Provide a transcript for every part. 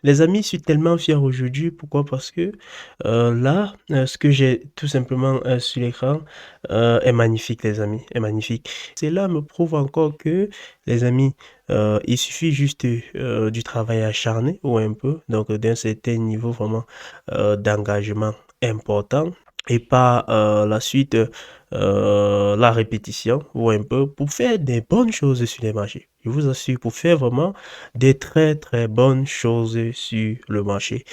Les amis, je suis tellement fier aujourd'hui. Pourquoi? Parce que là, ce que j'ai tout simplement sur l'écran est magnifique, les amis, est magnifique. Cela me prouve encore que, les amis, il suffit juste du travail acharné ou un peu, donc d'un certain niveau vraiment d'engagement important et pas la suite, la répétition ou un peu pour faire des bonnes choses sur les marchés. Je vous assure, pour faire vraiment des très très bonnes choses sur le marché.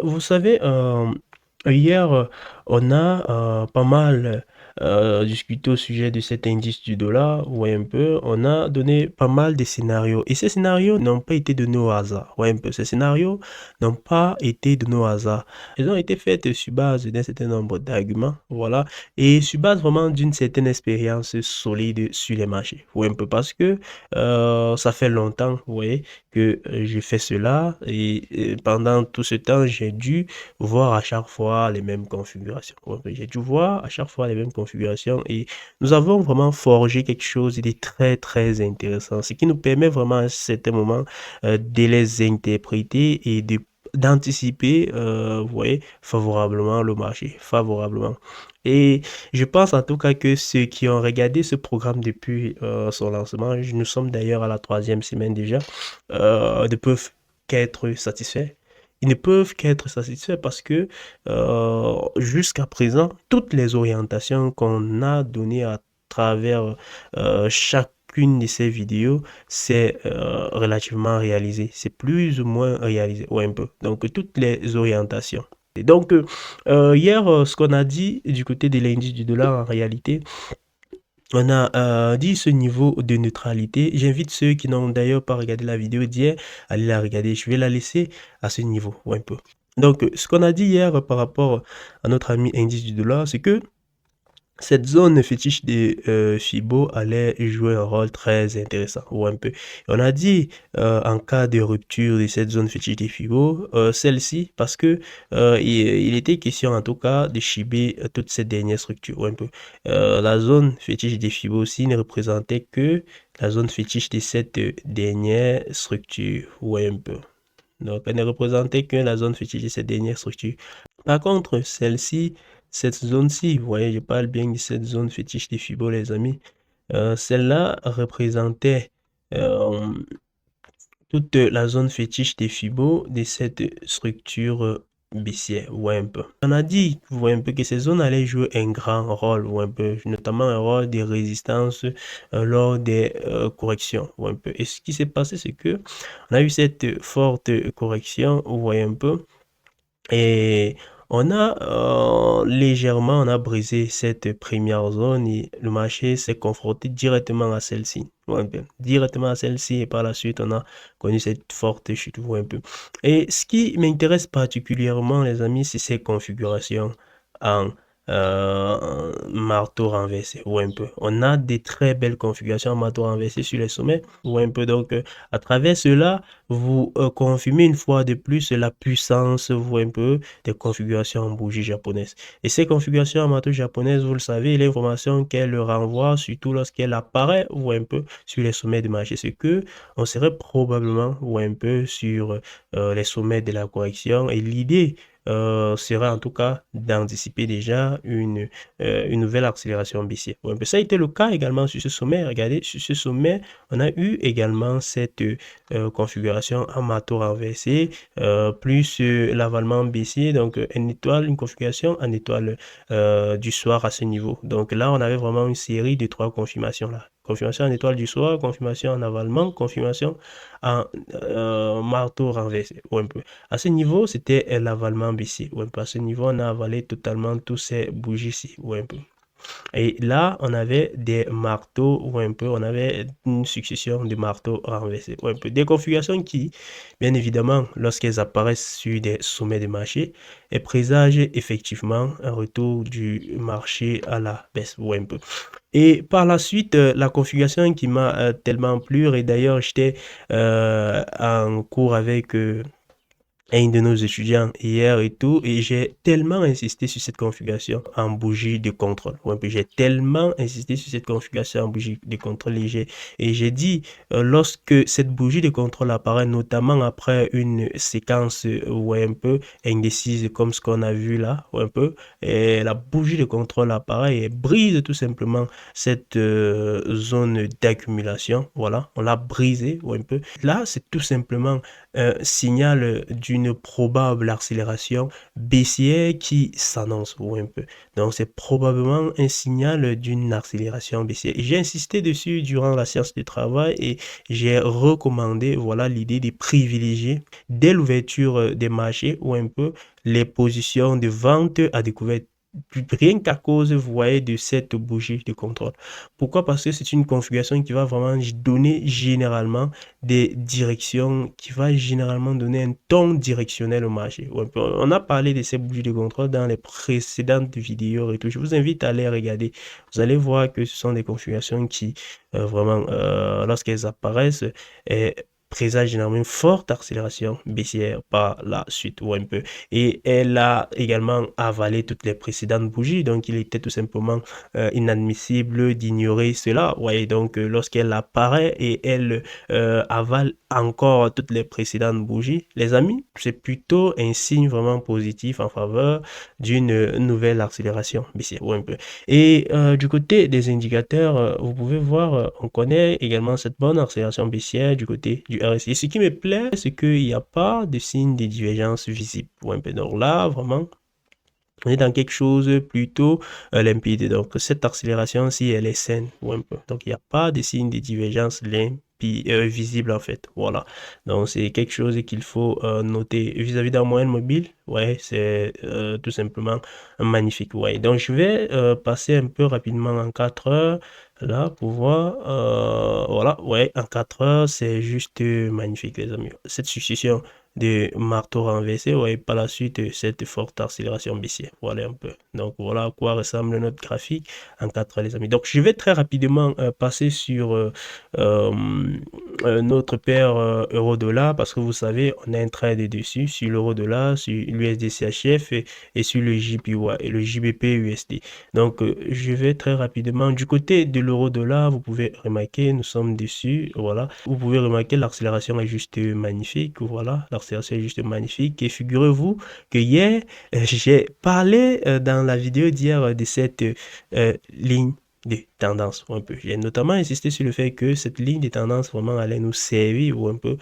Vous savez, hier, on a pas mal discuté au sujet de cet indice du dollar, ouais, un peu. On a donné pas mal de scénarios. Et ces scénarios n'ont pas été donnés au hasard, ouais, un peu. Ces scénarios n'ont pas été donnés au hasard. Ils ont été faits sur base d'un certain nombre d'arguments, voilà, et sur base vraiment d'une certaine expérience solide sur les marchés, ouais, un peu. Parce que ça fait longtemps, vous voyez, que j'ai fait cela et pendant tout ce temps, j'ai dû voir à chaque fois les mêmes configurations. Ouais, j'ai dû voir à chaque fois les mêmes configurations et nous avons vraiment forgé quelque chose de très très intéressant, ce qui nous permet vraiment à un certain moment de les interpréter et de d'anticiper, vous voyez, favorablement le marché, favorablement. Et je pense en tout cas que ceux qui ont regardé ce programme depuis son lancement, nous sommes d'ailleurs à la troisième semaine déjà, ne peuvent qu'être satisfaits. Ils ne peuvent qu'être satisfaits parce que jusqu'à présent, toutes les orientations qu'on a données à travers chacune de ces vidéos, c'est relativement réalisé. C'est plus ou moins réalisé, ou un peu. Donc, toutes les orientations. Et donc, hier, ce qu'on a dit du côté de l'indice du dollar, en réalité, on a dit ce niveau de neutralité. J'invite ceux qui n'ont d'ailleurs pas regardé la vidéo d'hier à aller la regarder. Je vais la laisser à ce niveau, ou un peu. Donc, ce qu'on a dit hier par rapport à notre ami indice du dollar, c'est que cette zone fétiche des Fibo allait jouer un rôle très intéressant, ou un peu. On a dit, en cas de rupture de cette zone fétiche des Fibo, celle-ci, parce que il était question en tout cas de chiber toutes ces dernières structures, ou un peu. La zone fétiche des Fibo aussi ne représentait que la zone fétiche de cette dernière structure, ou un peu. Donc, elle ne représentait que la zone fétiche de cette dernière structure. Par contre, celle-ci, cette zone-ci, vous voyez, je parle bien de cette zone fétiche des fibos, les amis. Celle-là représentait euh, toute la zone fétiche des fibos de cette structure baissière, ouais, un peu. On a dit, vous voyez un peu, que ces zones allaient jouer un grand rôle, ou un peu, notamment un rôle de résistance lors des corrections, ou un peu. Et ce qui s'est passé, c'est que on a eu cette forte correction, vous voyez un peu, et on a légèrement, on a brisé cette première zone et le marché s'est confronté directement à celle-ci. Ouais, un peu. Directement à celle-ci et par la suite, on a connu cette forte chute. Ouais, un peu. Et ce qui m'intéresse particulièrement, les amis, c'est ces configurations en marteau renversé. Ouais, un peu. On a des très belles configurations en marteau renversé sur les sommets. Ouais, un peu. Donc, à travers cela, vous confirmez une fois de plus la puissance, vous voyez un peu, des configurations en bougie japonaise. Et ces configurations en marteau japonaise, vous le savez, l'information qu'elle renvoie, surtout lorsqu'elle apparaît, vous voyez un peu, sur les sommets du marché, c'est que on serait probablement, vous voyez un peu, sur les sommets de la correction. Et l'idée serait en tout cas d'anticiper déjà une nouvelle accélération baissière. Ouais, un peu. Ça a été le cas également sur ce sommet. Regardez, sur ce sommet, on a eu également cette configuration en marteau renversé, plus l'avalement baissier, donc une étoile, une configuration en étoile du soir à ce niveau. Donc là, on avait vraiment une série de trois confirmations là. Confirmation en étoile du soir, confirmation en avalement, confirmation en marteau renversé, ou un peu. À ce niveau, c'était l'avalement baissier, ou un peu. À ce niveau, on a avalé totalement tous ces bougies-ci, ou un peu. Et là, on avait des marteaux, ou un peu, on avait une succession de marteaux renversés, ou un peu. Des configurations qui, bien évidemment, lorsqu'elles apparaissent sur des sommets de marché, elles présagent effectivement un retour du marché à la baisse, ou un peu. Et par la suite, la configuration qui m'a tellement plu, et d'ailleurs, j'étais en cours avec un de nos étudiants hier et tout, et j'ai tellement insisté sur cette configuration en bougie de contrôle. Ouais, j'ai tellement insisté sur cette configuration en bougie de contrôle et j'ai dit, lorsque cette bougie de contrôle apparaît, notamment après une séquence ouais, un peu indécise comme ce qu'on a vu là, ouais, un peu, et la bougie de contrôle apparaît et brise tout simplement cette zone d'accumulation. Voilà, on l'a brisé ouais, un peu. Là, c'est tout simplement signal d'une probable accélération baissière qui s'annonce un peu. Donc, c'est probablement un signal d'une accélération baissière. J'ai insisté dessus durant la séance de travail et j'ai recommandé, voilà, l'idée de privilégier dès l'ouverture des marchés ou un peu les positions de vente à découvert rien qu'à cause, vous voyez, de cette bougie de contrôle. Pourquoi? Parce que c'est une configuration qui va vraiment donner généralement des directions, qui va généralement donner un ton directionnel au marché. On a parlé de ces bougies de contrôle dans les précédentes vidéos et tout. Je vous invite à les regarder. Vous allez voir que ce sont des configurations qui, vraiment, lorsqu'elles apparaissent, présage généralement une forte accélération baissière par la suite ou un peu. Et elle a également avalé toutes les précédentes bougies, donc il était tout simplement inadmissible d'ignorer cela. Ouais, donc lorsqu'elle apparaît et elle avale encore toutes les précédentes bougies, les amis, c'est plutôt un signe vraiment positif en faveur d'une nouvelle accélération baissière ou un peu. Et du côté des indicateurs, vous pouvez voir, on connaît également cette bonne accélération baissière du côté du RSI. Ce qui me plaît, c'est qu'il n'y a pas de signe de divergence visible ou un peu. Donc là, vraiment, on est dans quelque chose plutôt limpide. Donc, cette accélération-ci, elle est saine ou un peu. Donc, il n'y a pas de signe de divergence visible en fait. Voilà. Donc, c'est quelque chose qu'il faut noter vis-à-vis d'un moyenne mobile. Ouais, c'est tout simplement magnifique. Ouais. Donc, je vais passer un peu rapidement en 4 heures. Là, pour voir, voilà, ouais, en 4 heures, c'est juste magnifique, les amis. Cette succession de marteau renversé, ouais, par la suite, cette forte accélération baissière. Voilà un peu. Donc, voilà à quoi ressemble notre graphique en 4 heures, les amis. Donc, je vais très rapidement passer sur notre paire euro-dollar parce que vous savez, on a un trade dessus sur l'euro-dollar, sur l'USD-CHF et sur le JPY et le JBP-USD. Donc, je vais très rapidement. Du côté de l'euro-dollar, vous pouvez remarquer, nous sommes dessus. Voilà. Vous pouvez remarquer, l'accélération est juste magnifique. Voilà. L'accélération est juste magnifique. Et figurez-vous que hier, j'ai parlé dans la vidéo d'hier de cette ligne de tendance un peu. J'ai notamment insisté sur le fait que cette ligne de tendance vraiment allait nous servir ou un peu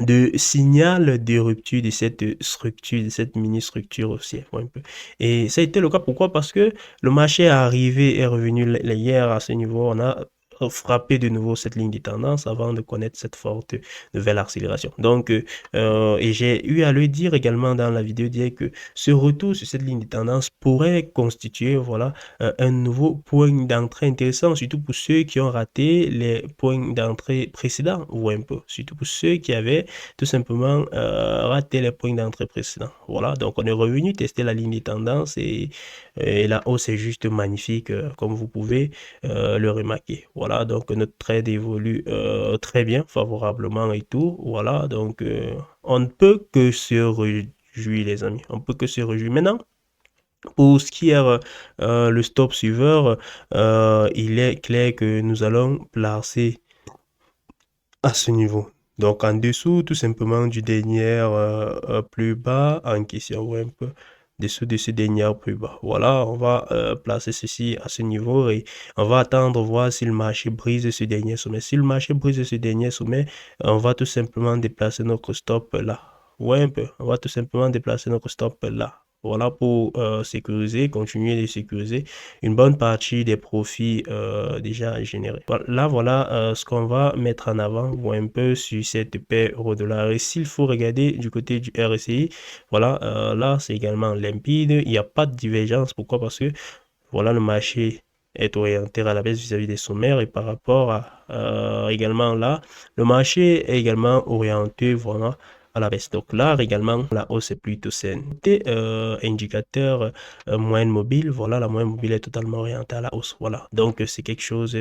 de signal de rupture de cette structure, de cette mini-structure haussière. Un peu. Et ça a été le cas, pourquoi? Parce que le marché est arrivé, est revenu hier à ce niveau, on a frappé de nouveau cette ligne de tendance avant de connaître cette forte nouvelle accélération. Donc, et j'ai eu à le dire également dans la vidéo d'hier que ce retour sur cette ligne de tendance pourrait constituer, voilà, un nouveau point d'entrée intéressant, surtout pour ceux qui ont raté les points d'entrée précédents, ou un peu, surtout pour ceux qui avaient tout simplement raté les points d'entrée précédents. Voilà, donc on est revenu tester la ligne de tendance et la hausse est juste magnifique, comme vous pouvez le remarquer. Voilà, donc notre trade évolue très bien, favorablement et tout. Voilà, donc on ne peut que se réjouir, les amis. On ne peut que se réjouir. Maintenant, pour ce qui est le stop suiveur, il est clair que nous allons placer à ce niveau. Donc en dessous tout simplement du dernier plus bas en question, ouais, un peu dessous de ce dernier plus bas. Voilà, on va placer ceci à ce niveau et on va attendre voir si le marché brise ce dernier sommet. Si le marché brise ce dernier sommet, on va tout simplement déplacer notre stop là. Ouais, un peu. On va tout simplement déplacer notre stop là. Voilà pour sécuriser, continuer de sécuriser une bonne partie des profits déjà générés. Là, voilà ce qu'on va mettre en avant ou un peu sur cette paire euro-dollar. Et s'il faut regarder du côté du RSI, voilà, là, c'est également limpide. Il n'y a pas de divergence. Pourquoi? Parce que, voilà, le marché est orienté à la baisse vis-à-vis des sommaires et par rapport à également là, le marché est également orienté, voilà, à la baisse. Donc là également, la hausse est plutôt saine. Et indicateur moyenne mobile, voilà, la moyenne mobile est totalement orientée à la hausse. Voilà, donc c'est quelque chose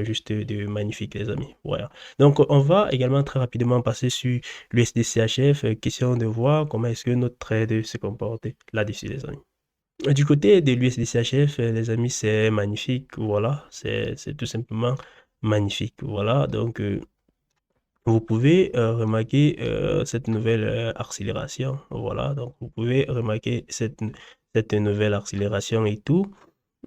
juste de magnifique, les amis. Voilà. Donc on va également très rapidement passer sur l'USD-CHF, question de voir comment est-ce que notre trade se comporte là-dessus, les amis. Du côté de l'USD-CHF, les amis, c'est magnifique. Voilà, c'est tout simplement magnifique. Voilà, donc vous pouvez remarquer cette nouvelle accélération. Voilà, donc vous pouvez remarquer cette nouvelle accélération et tout.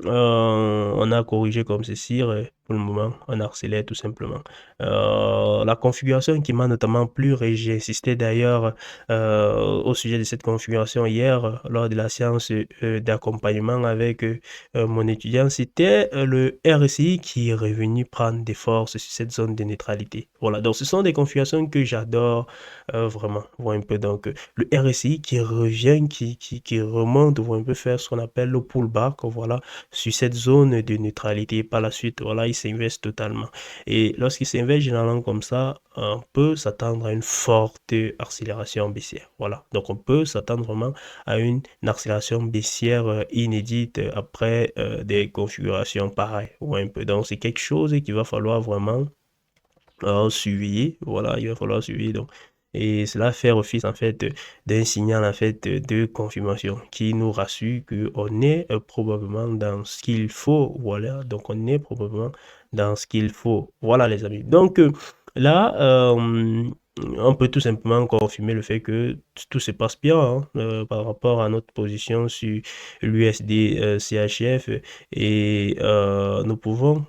On a corrigé comme ceci, pour le moment, on accélère tout simplement. La configuration qui m'a notamment plu, et j'ai insisté d'ailleurs au sujet de cette configuration hier lors de la séance d'accompagnement avec mon étudiant, c'était le RSI qui est revenu prendre des forces sur cette zone de neutralité. Voilà, donc ce sont des configurations que j'adore vraiment. Voir un peu donc le RSI qui revient, qui remonte, voir un peu faire ce qu'on appelle le pullback, voilà, sur cette zone de neutralité. Par la suite, voilà, il s'inverse totalement. Et lorsqu'il s'inverse généralement comme ça, on peut s'attendre à une forte accélération baissière. Voilà. Donc, on peut s'attendre vraiment à une accélération baissière inédite après des configurations pareilles. Ou un peu. Donc, c'est quelque chose qu'il va falloir vraiment surveiller. Voilà, il va falloir surveiller. Donc, et cela fait office en fait d'un signal en fait de confirmation qui nous rassure qu'on est probablement dans ce qu'il faut. Voilà, donc on est probablement dans ce qu'il faut. Voilà les amis. Donc là, on peut tout simplement confirmer le fait que tout se passe bien hein, par rapport à notre position sur l'USD CHF et nous pouvons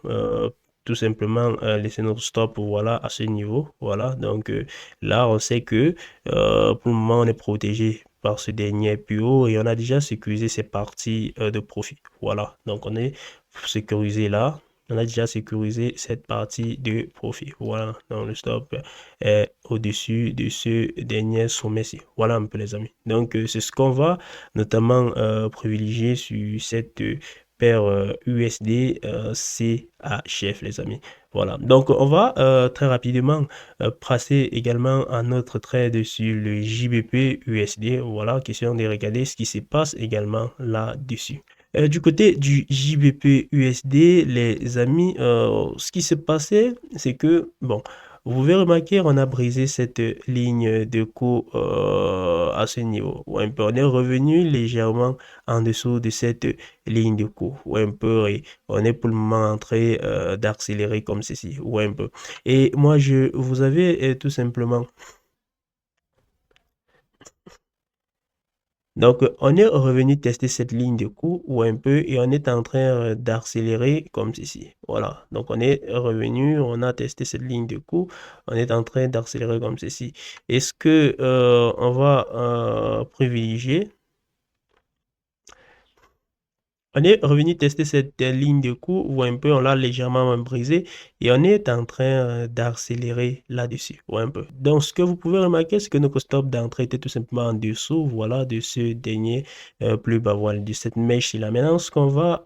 tout simplement laisser notre stop voilà à ce niveau. Voilà, donc là on sait que pour le moment on est protégé par ce dernier plus haut et on a déjà sécurisé ces parties de profit. Voilà, donc on est sécurisé là. On a déjà sécurisé cette partie de profit. Voilà, donc le stop est au-dessus de ce dernier sommet-ci. Voilà un peu les amis. Donc c'est ce qu'on va notamment privilégier sur cette paire USD CHF les amis. Voilà, donc on va très rapidement passer également à notre trade sur le JBP USD. Voilà, question de regarder ce qui se passe également là-dessus. Du côté du JBP USD, les amis, ce qui s'est passé, c'est que, bon, vous pouvez remarquer, on a brisé cette ligne de cours à ce niveau. Ou un peu, on est revenu légèrement en dessous de cette ligne de cours. Ou un peu, et on est pour le moment en train d'accélérer comme ceci. Ou un peu. Et moi, vous avez tout simplement donc, on est revenu tester cette ligne de coup ou un peu et on est en train d'accélérer comme ceci. Voilà. Donc, on est revenu, on a testé cette ligne de coup, on est en train d'accélérer comme ceci. Est-ce que on va privilégier? On est revenu tester cette ligne de cours ou un peu, on l'a légèrement brisé et on est en train d'accélérer là-dessus ou un peu. Donc, ce que vous pouvez remarquer, c'est que notre stop d'entrée était tout simplement en dessous, voilà, de ce dernier plus bas, voilà, de cette mèche-là. Maintenant, ce qu'on va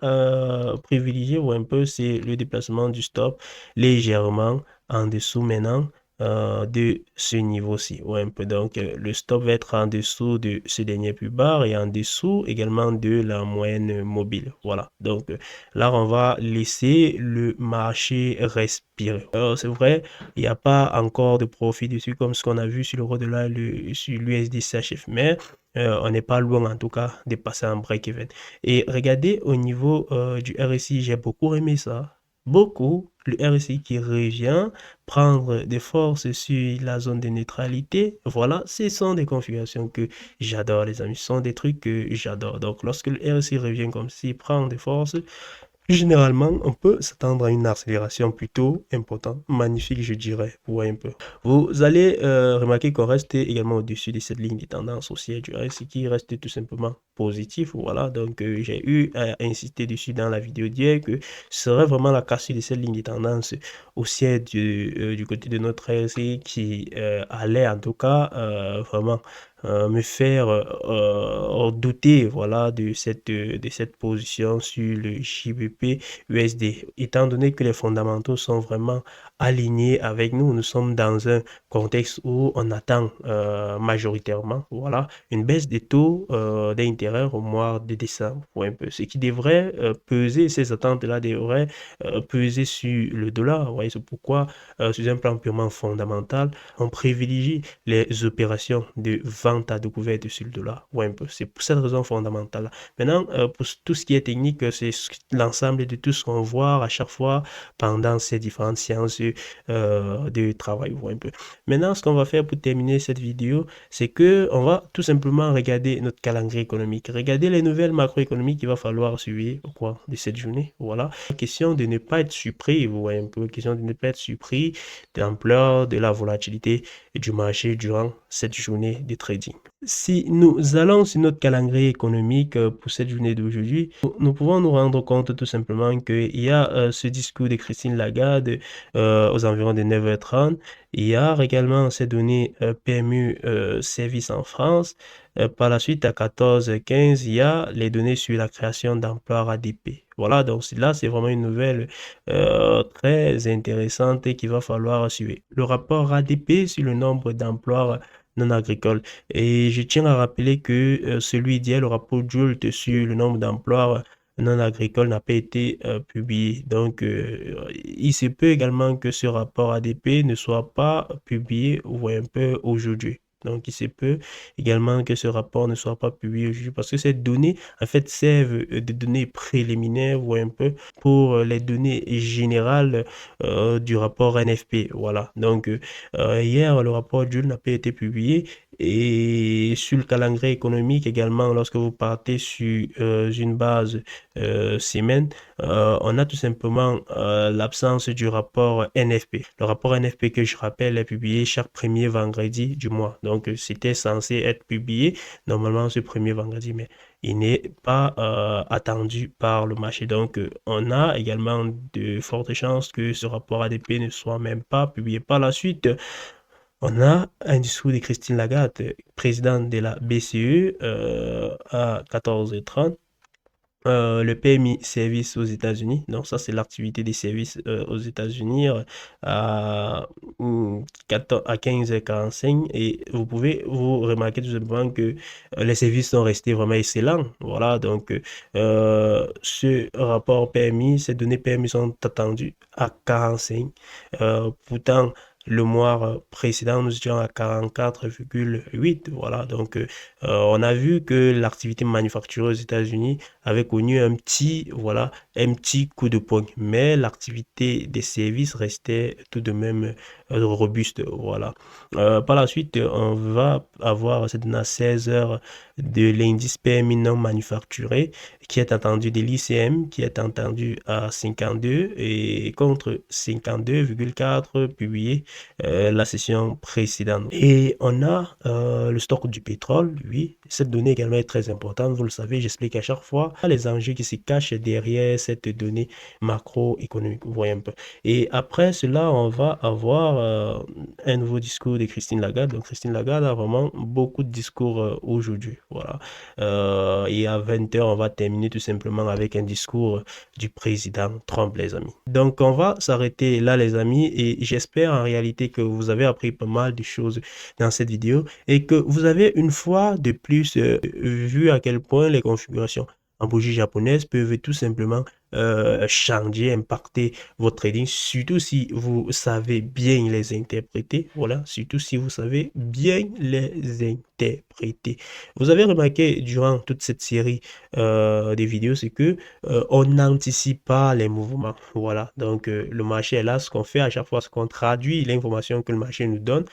privilégier ou un peu, c'est le déplacement du stop légèrement en dessous maintenant de ce niveau-ci. Ouais, un peu. Donc, le stop va être en dessous de ce dernier plus bas et en dessous également de la moyenne mobile. Voilà. Donc, là, on va laisser le marché respirer. Alors, c'est vrai, il n'y a pas encore de profit dessus comme ce qu'on a vu sur le l'euro-dollar, sur l'USD CHF, mais on n'est pas loin en tout cas de passer un break-even. Et regardez au niveau du RSI, j'ai beaucoup aimé ça. Beaucoup, le RSI qui revient prendre des forces sur la zone de neutralité. Voilà, ce sont des configurations que j'adore, les amis. Ce sont des trucs que j'adore. Donc, lorsque le RSI revient comme s'il prend des forces, généralement, on peut s'attendre à une accélération plutôt importante, magnifique, je dirais, pour un peu. Vous allez remarquer qu'on reste également au-dessus de cette ligne de tendance haussière du RSI qui reste tout simplement positif. Voilà, donc j'ai eu à insister dessus dans la vidéo d'hier que ce serait vraiment la cassure de cette ligne de tendance haussière du côté de notre RSI qui allait en tout cas vraiment me faire douter voilà de cette position sur le JBP USD étant donné que les fondamentaux sont vraiment aligné avec nous. Nous sommes dans un contexte où on attend majoritairement, voilà, une baisse des taux d'intérêt au mois de décembre, ou un peu, ce qui devrait peser, ces attentes-là devraient peser sur le dollar. Vous voyez, c'est pourquoi, sur un plan purement fondamental, on privilégie les opérations de vente à découvert sur le dollar, ou un peu. C'est pour cette raison fondamentale. Maintenant, pour tout ce qui est technique, c'est l'ensemble de tout ce qu'on voit à chaque fois pendant ces différentes séances de travail, un peu. Maintenant, ce qu'on va faire pour terminer cette vidéo, c'est que on va tout simplement regarder notre calendrier économique, regarder les nouvelles macroéconomiques qu'il va falloir suivre au cours de cette journée. Voilà. Question de ne pas être surpris, vous voyez un peu, question de ne pas être surpris de l'ampleur de la volatilité du marché durant cette journée de trading. Si nous allons sur notre calendrier économique pour cette journée d'aujourd'hui, nous pouvons nous rendre compte tout simplement qu'il y a ce discours de Christine Lagarde aux environs de 9h30. Il y a également ces données PMU services en France. Par la suite, à 14h15, il y a les données sur la création d'emplois ADP. Voilà, donc là, c'est vraiment une nouvelle très intéressante et qu'il va falloir suivre. Le rapport ADP sur le nombre d'emplois non agricoles. Et je tiens à rappeler que celui d'hier, le rapport Joult sur le nombre d'emplois non agricoles n'a pas été publié. Donc, il se peut également que ce rapport ADP ne soit pas publié ou un peu aujourd'hui. Donc, il se peut également que ce rapport ne soit pas publié aujourd'hui parce que ces données, en fait, servent de données préliminaires ou un peu pour les données générales du rapport NFP. Voilà. Donc, hier, le rapport Joule n'a pas été publié et sur le calendrier économique également, lorsque vous partez sur une base semaine, on a tout simplement l'absence du rapport NFP. Le rapport NFP que je rappelle est publié chaque premier vendredi du mois. Donc, c'était censé être publié normalement ce premier vendredi, mais il n'est pas attendu par le marché. Donc, on a également de fortes chances que ce rapport ADP ne soit même pas publié par la suite. On a un discours de Christine Lagarde, présidente de la BCE, à 14h30. Le PMI service aux États-Unis. Donc ça, c'est l'activité des services aux États-Unis à, 15h45. Et vous pouvez vous remarquer tout simplement que les services sont restés vraiment excellents. Voilà, donc ce rapport PMI, ces données PMI sont attendues à 45. Pourtant, le mois précédent, nous étions à 44,8. Voilà, donc on a vu que l'activité manufacturière aux États-Unis avait connu voilà, un petit coup de poing, mais l'activité des services restait tout de même robuste. Voilà. Par la suite, on va avoir cette à 16 heures de l'indice PMI non manufacturé qui est attendu de l'ICM qui est attendu à 52 et contre 52,4 publié la session précédente. Et on a le stock du pétrole, oui. Cette donnée également est très importante, vous le savez, j'explique à chaque fois les enjeux qui se cachent derrière cette donnée macroéconomique, vous voyez un peu. Et après cela, on va avoir un nouveau discours de Christine Lagarde. Donc Christine Lagarde a vraiment beaucoup de discours aujourd'hui, voilà. Et à 20h, on va terminer tout simplement avec un discours du président Trump, les amis. Donc on va s'arrêter là, les amis, et j'espère en réalité que vous avez appris pas mal de choses dans cette vidéo et que vous avez une fois de plus vu à quel point les configurations en bougie japonaise peuvent tout simplement changer, impacter votre trading, surtout si vous savez bien les interpréter. Voilà, surtout si vous savez bien les interpréter. Vous avez remarqué durant toute cette série des vidéos, c'est que on n'anticipe pas les mouvements. Voilà, donc le marché est là. Ce qu'on fait à chaque fois, c'est qu'on traduit l'information que le marché nous donne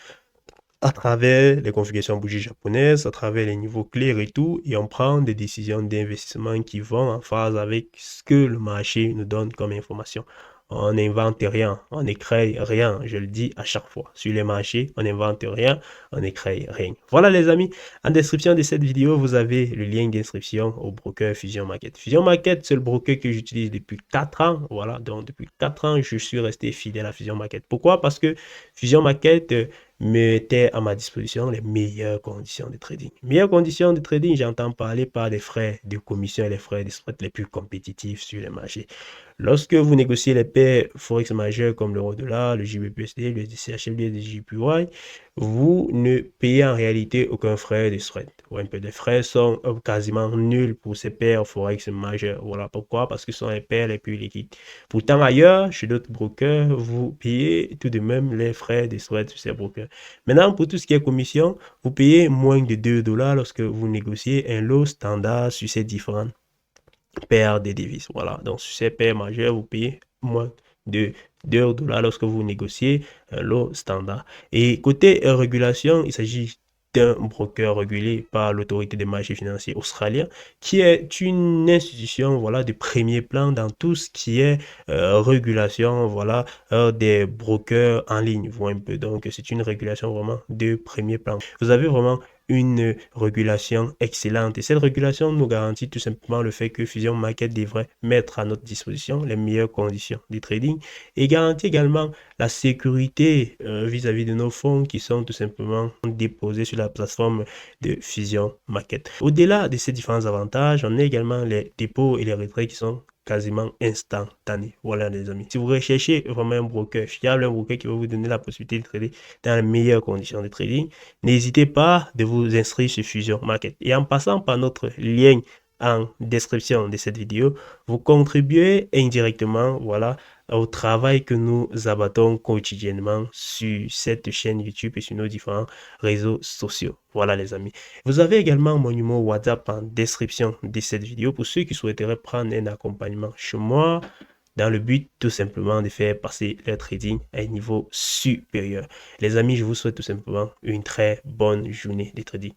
à travers les configurations bougies japonaises, à travers les niveaux clairs et tout, et on prend des décisions d'investissement qui vont en phase avec ce que le marché nous donne comme information. On n'invente rien, on n'écrit rien, je le dis à chaque fois. Sur les marchés, on n'invente rien, on n'écrit rien. Voilà les amis, en description de cette vidéo, vous avez le lien d'inscription au broker Fusion Market. Fusion Market, c'est le broker que j'utilise depuis 4 ans. Voilà, donc depuis 4 ans, je suis resté fidèle à Fusion Market. Pourquoi? Parce que Fusion Market mettait à ma disposition les meilleures conditions de trading. Meilleures conditions de trading, j'entends parler par les frais de commission et les frais de spread les plus compétitifs sur les marchés. Lorsque vous négociez les paires Forex majeures comme l'euro-dollar, le JBUSD, le DCHL, le JPY, vous ne payez en réalité aucun frais de thread. Ouais, un peu de frais sont quasiment nuls pour ces paires Forex majeures. Voilà pourquoi, parce que ce sont les paires les plus liquides. Pourtant, ailleurs, chez d'autres brokers, vous payez tout de même les frais de thread sur ces brokers. Maintenant, pour tout ce qui est commission, vous payez moins de 2 dollars lorsque vous négociez un lot standard sur ces différentes paires de devises. Voilà, donc sur ces paires majeures, vous payez moins de 2 dollars lorsque vous négociez un lot standard. Et côté régulation, il s'agit d'un broker régulé par l'autorité des marchés financiers australien, qui est une institution, voilà, de premier plan dans tout ce qui est régulation, voilà, des brokers en ligne. Vous voyez un peu, donc c'est une régulation vraiment de premier plan. Vous avez vraiment une régulation excellente. Et cette régulation nous garantit tout simplement le fait que Fusion Market devrait mettre à notre disposition les meilleures conditions de trading et garantit également la sécurité vis-à-vis de nos fonds qui sont tout simplement déposés sur la plateforme de Fusion Market. Au-delà de ces différents avantages, on a également les dépôts et les retraits qui sont quasiment instantané. Voilà les amis. Si vous recherchez vraiment un broker fiable, un broker qui va vous donner la possibilité de trader dans les meilleures conditions de trading, n'hésitez pas de vous inscrire sur Fusion Market. Et en passant par notre lien en description de cette vidéo, vous contribuez indirectement, voilà, au travail que nous abattons quotidiennement sur cette chaîne YouTube et sur nos différents réseaux sociaux. Voilà les amis. Vous avez également mon numéro WhatsApp en description de cette vidéo pour ceux qui souhaiteraient prendre un accompagnement chez moi dans le but tout simplement de faire passer leur trading à un niveau supérieur. Les amis, je vous souhaite tout simplement une très bonne journée de trading.